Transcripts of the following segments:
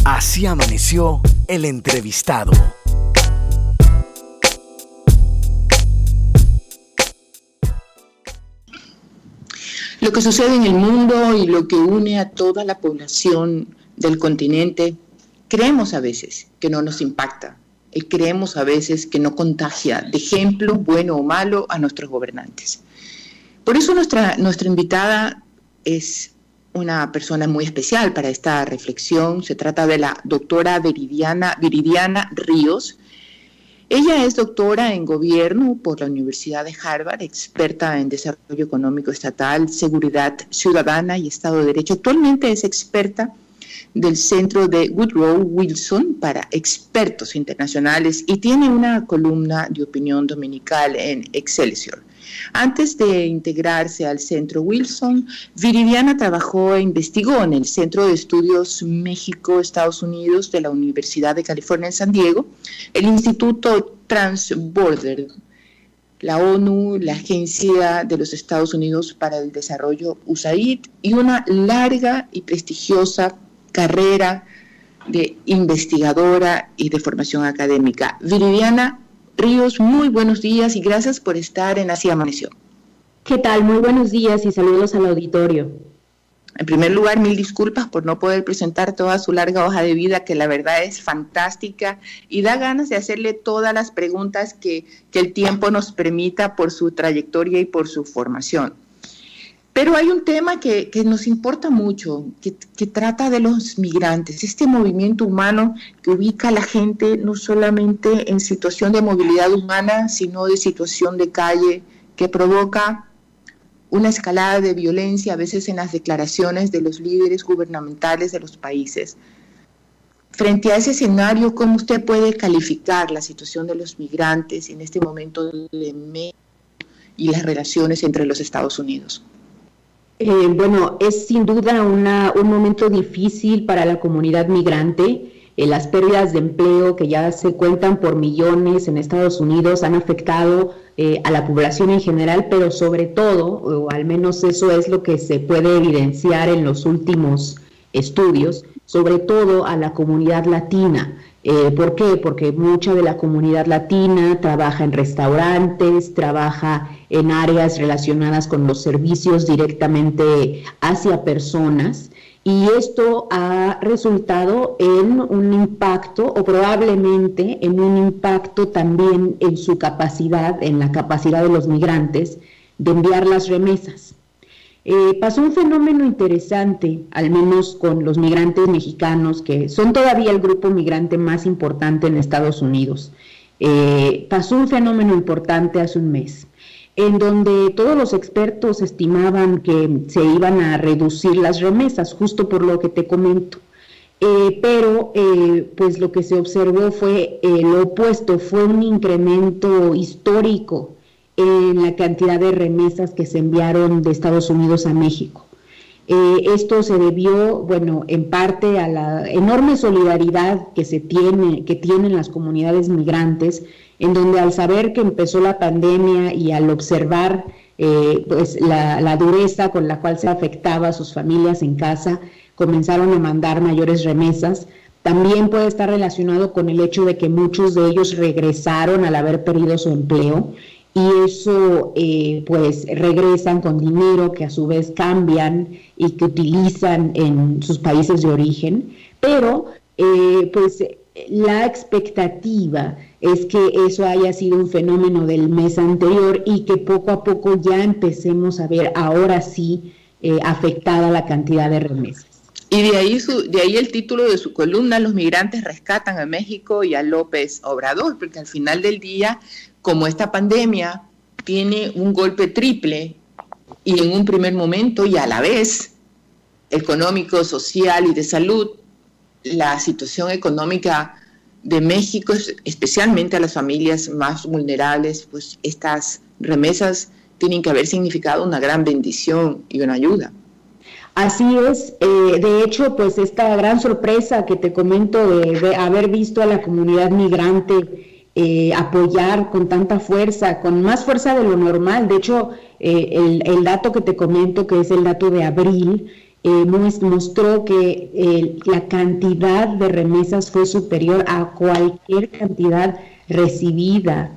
Así amaneció el entrevistado. Lo que sucede en el mundo y lo que une a toda la población del continente, creemos a veces que no nos impacta y creemos a veces que no contagia de ejemplo, bueno o malo, a nuestros gobernantes. Por eso nuestra invitada es una persona muy especial para esta reflexión. Se trata de la doctora Viridiana Ríos. Ella es doctora en Gobierno por la Universidad de Harvard, experta en Desarrollo Económico Estatal, Seguridad Ciudadana y Estado de Derecho. Actualmente es experta del Centro de Woodrow Wilson para Expertos Internacionales y tiene una columna de opinión dominical en Excelsior. Antes de integrarse al Centro Wilson, Viridiana trabajó e investigó en el Centro de Estudios México-Estados Unidos de la Universidad de California en San Diego, el Instituto Transborder, la ONU, la Agencia de los Estados Unidos para el Desarrollo USAID y una larga y prestigiosa carrera de investigadora y de formación académica. Viridiana Ríos, muy buenos días y gracias por estar en Así Amaneció. ¿Qué tal? Muy buenos días y saludos al auditorio. En primer lugar, mil disculpas por no poder presentar toda su larga hoja de vida, que la verdad es fantástica y da ganas de hacerle todas las preguntas que el tiempo nos permita por su trayectoria y por su formación. Pero hay un tema que nos importa mucho, que trata de los migrantes, este movimiento humano que ubica a la gente no solamente en situación de movilidad humana, sino de situación de calle, que provoca una escalada de violencia, a veces en las declaraciones de los líderes gubernamentales de los países. Frente a ese escenario, ¿cómo usted puede calificar la situación de los migrantes en este momento de México y las relaciones entre los Estados Unidos? Bueno, es sin duda un momento difícil para la comunidad migrante. Las pérdidas de empleo que ya se cuentan por millones en Estados Unidos han afectado a la población en general, pero sobre todo, o al menos eso es lo que se puede evidenciar en los últimos estudios, sobre todo a la comunidad latina. ¿Por qué? Porque mucha de la comunidad latina trabaja en restaurantes, trabaja en áreas relacionadas con los servicios directamente hacia personas, y esto ha resultado en un impacto, o probablemente en un impacto también en su capacidad, en la capacidad de los migrantes de enviar las remesas. Pasó un fenómeno interesante, al menos con los migrantes mexicanos, que son todavía el grupo migrante más importante en Estados Unidos. Pasó un fenómeno importante hace un mes, en donde todos los expertos estimaban que se iban a reducir las remesas, justo por lo que te comento. Pero pues lo que se observó fue lo opuesto, fue un incremento histórico en la cantidad de remesas que se enviaron de Estados Unidos a México. Esto se debió, bueno, en parte a la enorme solidaridad que tienen las comunidades migrantes, en donde al saber que empezó la pandemia y al observar pues la dureza con la cual se afectaba a sus familias en casa, comenzaron a mandar mayores remesas. También puede estar relacionado con el hecho de que muchos de ellos regresaron al haber perdido su empleo, y eso pues regresan con dinero que a su vez cambian y que utilizan en sus países de origen, pero pues la expectativa es que eso haya sido un fenómeno del mes anterior y que poco a poco ya empecemos a ver ahora sí afectada la cantidad de remesas. Y de ahí el título de su columna, Los migrantes rescatan a México y a López Obrador, porque al final del día, como esta pandemia tiene un golpe triple y en un primer momento y a la vez económico, social y de salud, la situación económica de México, especialmente a las familias más vulnerables, pues estas remesas tienen que haber significado una gran bendición y una ayuda. Así es, de hecho, pues esta gran sorpresa que te comento de haber visto a la comunidad migrante apoyar con tanta fuerza, con más fuerza de lo normal. De hecho, el dato que te comento, que es el dato de abril, mostró que la cantidad de remesas fue superior a cualquier cantidad recibida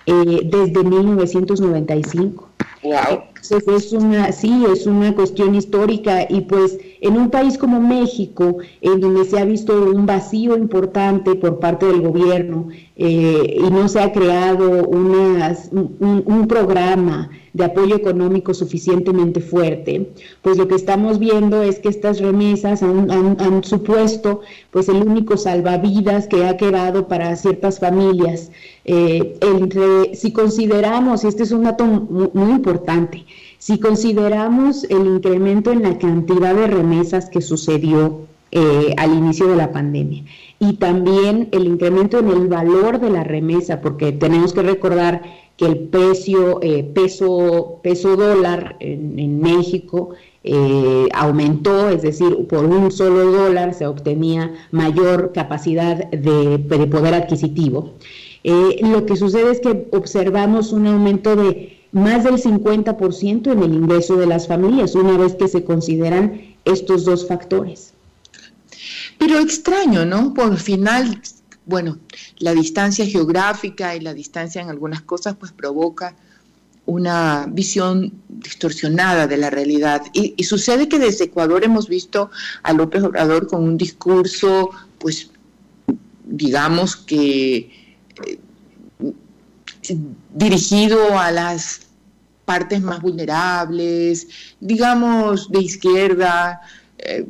desde 1995. Wow. Entonces es una cuestión histórica, y pues en un país como México, en donde se ha visto un vacío importante por parte del gobierno y no se ha creado un programa de apoyo económico suficientemente fuerte, pues lo que estamos viendo es que estas remesas han supuesto pues el único salvavidas que ha quedado para ciertas familias. Si consideramos, y este es un dato muy importante, si consideramos el incremento en la cantidad de remesas que sucedió al inicio de la pandemia, y también el incremento en el valor de la remesa, porque tenemos que recordar que el peso dólar en México aumentó, es decir, por un solo dólar se obtenía mayor capacidad de poder adquisitivo. Lo que sucede es que observamos un aumento de más del 50% en el ingreso de las familias, una vez que se consideran estos dos factores. Pero extraño, ¿no? Por final, bueno, la distancia geográfica y la distancia en algunas cosas pues provoca una visión distorsionada de la realidad. Y sucede que desde Ecuador hemos visto a López Obrador con un discurso, pues, digamos que dirigido a las partes más vulnerables, digamos de izquierda,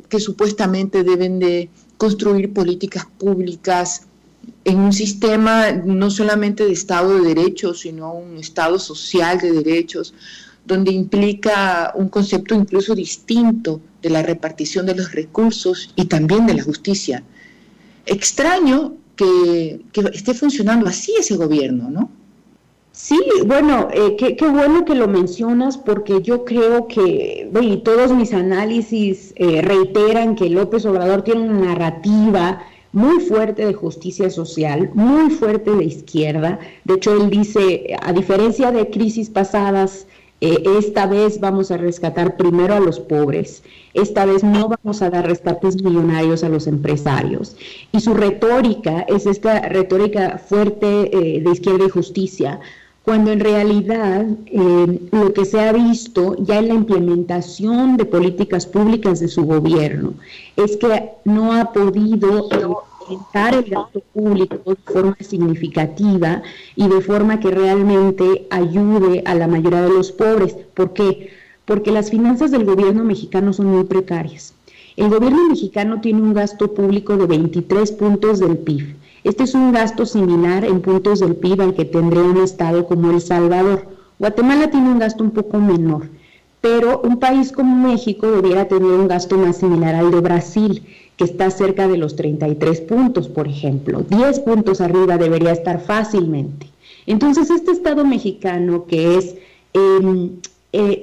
que supuestamente deben de construir políticas públicas en un sistema no solamente de Estado de Derecho, sino un Estado social de derechos, donde implica un concepto incluso distinto de la repartición de los recursos y también de la justicia. Extraño que esté funcionando así ese gobierno, ¿no? Sí, bueno, qué bueno que lo mencionas, porque yo creo que, bueno, todos mis análisis reiteran que López Obrador tiene una narrativa muy fuerte de justicia social, muy fuerte de izquierda. De hecho, él dice, a diferencia de crisis pasadas, esta vez vamos a rescatar primero a los pobres, esta vez no vamos a dar rescates millonarios a los empresarios. Y su retórica es esta retórica fuerte de izquierda y justicia, cuando en realidad lo que se ha visto ya en la implementación de políticas públicas de su gobierno es que no ha podido aumentar el gasto público de forma significativa y de forma que realmente ayude a la mayoría de los pobres. ¿Por qué? Porque las finanzas del gobierno mexicano son muy precarias. El gobierno mexicano tiene un gasto público de 23 puntos del PIB. Este es un gasto similar en puntos del PIB al que tendría un estado como El Salvador. Guatemala tiene un gasto un poco menor, pero un país como México debiera tener un gasto más similar al de Brasil, que está cerca de los 33 puntos, por ejemplo. 10 puntos arriba debería estar fácilmente. Entonces, este Estado mexicano, que es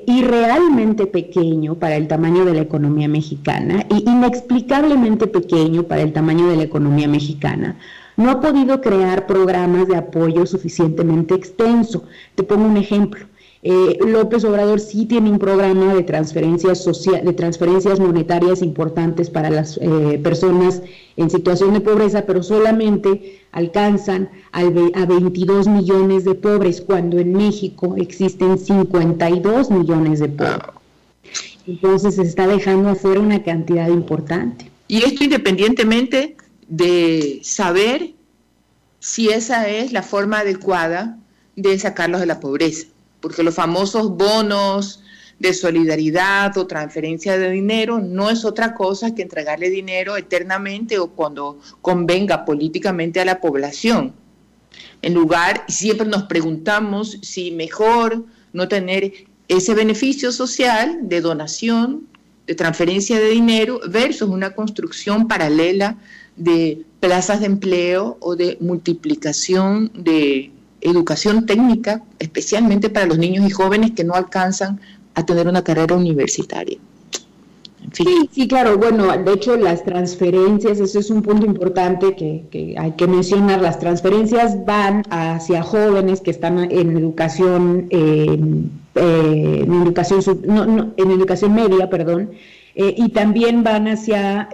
irrealmente pequeño para el tamaño de la economía mexicana, y inexplicablemente pequeño para el tamaño de la economía mexicana, no ha podido crear programas de apoyo suficientemente extenso. Te pongo un ejemplo. López Obrador sí tiene un programa de transferencias monetarias importantes para las personas en situación de pobreza, pero solamente alcanzan a 22 millones de pobres, cuando en México existen 52 millones de pobres. Entonces se está dejando afuera una cantidad importante. Y esto independientemente de saber si esa es la forma adecuada de sacarlos de la pobreza, porque los famosos bonos de solidaridad o transferencia de dinero no es otra cosa que entregarle dinero eternamente o cuando convenga políticamente a la población. En lugar, siempre nos preguntamos si mejor no tener ese beneficio social de donación, de transferencia de dinero, versus una construcción paralela de plazas de empleo o de multiplicación de educación técnica, especialmente para los niños y jóvenes que no alcanzan a tener una carrera universitaria. En fin. Sí, claro. Bueno, de hecho, las transferencias, eso es un punto importante que hay que mencionar. Las transferencias van hacia jóvenes que están en educación, en educación media, y también van hacia,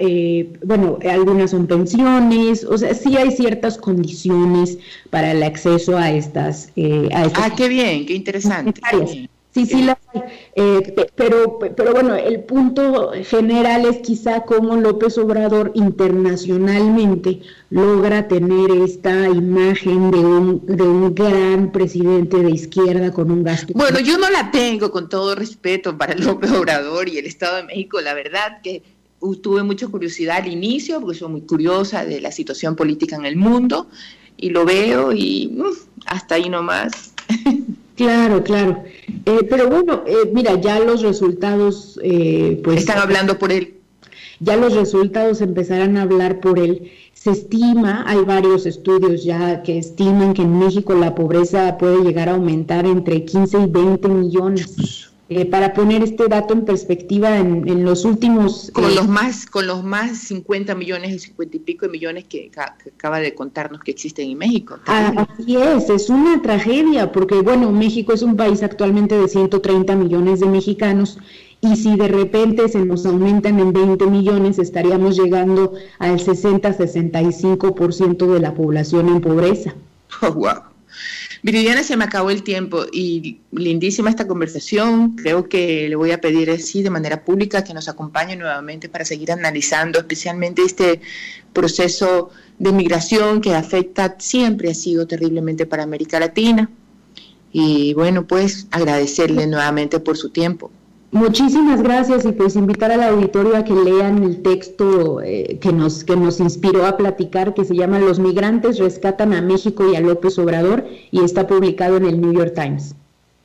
algunas son pensiones, o sea, sí hay ciertas condiciones para el acceso a estas. Qué bien, qué interesante. Sí, las hay. Pero bueno, el punto general es quizá cómo López Obrador internacionalmente logra tener esta imagen de un gran presidente de izquierda con un gasto. Bueno, yo no la tengo, con todo respeto para López Obrador y el Estado de México. La verdad que tuve mucha curiosidad al inicio, porque soy muy curiosa de la situación política en el mundo, y lo veo y hasta ahí nomás. Claro. Pero bueno, mira, ya los resultados... están hablando por él. Ya los resultados empezarán a hablar por él. Se estima, hay varios estudios ya que estiman que en México la pobreza puede llegar a aumentar entre 15 y 20 millones. Para poner este dato en perspectiva, en los últimos... Con los más 50 millones y 50 y pico de millones que acaba de contarnos que existen en México. Así es una tragedia, porque bueno, México es un país actualmente de 130 millones de mexicanos, y si de repente se nos aumentan en 20 millones, estaríamos llegando al 60-65% de la población en pobreza. Oh, wow. Viridiana, se me acabó el tiempo y lindísima esta conversación. Creo que le voy a pedir así de manera pública que nos acompañe nuevamente para seguir analizando especialmente este proceso de migración que siempre ha sido terriblemente para América Latina. Y bueno, pues agradecerle nuevamente por su tiempo. Muchísimas gracias, y pues invitar al auditorio a que lean el texto que nos inspiró a platicar, que se llama Los migrantes rescatan a México y a López Obrador, y está publicado en el New York Times.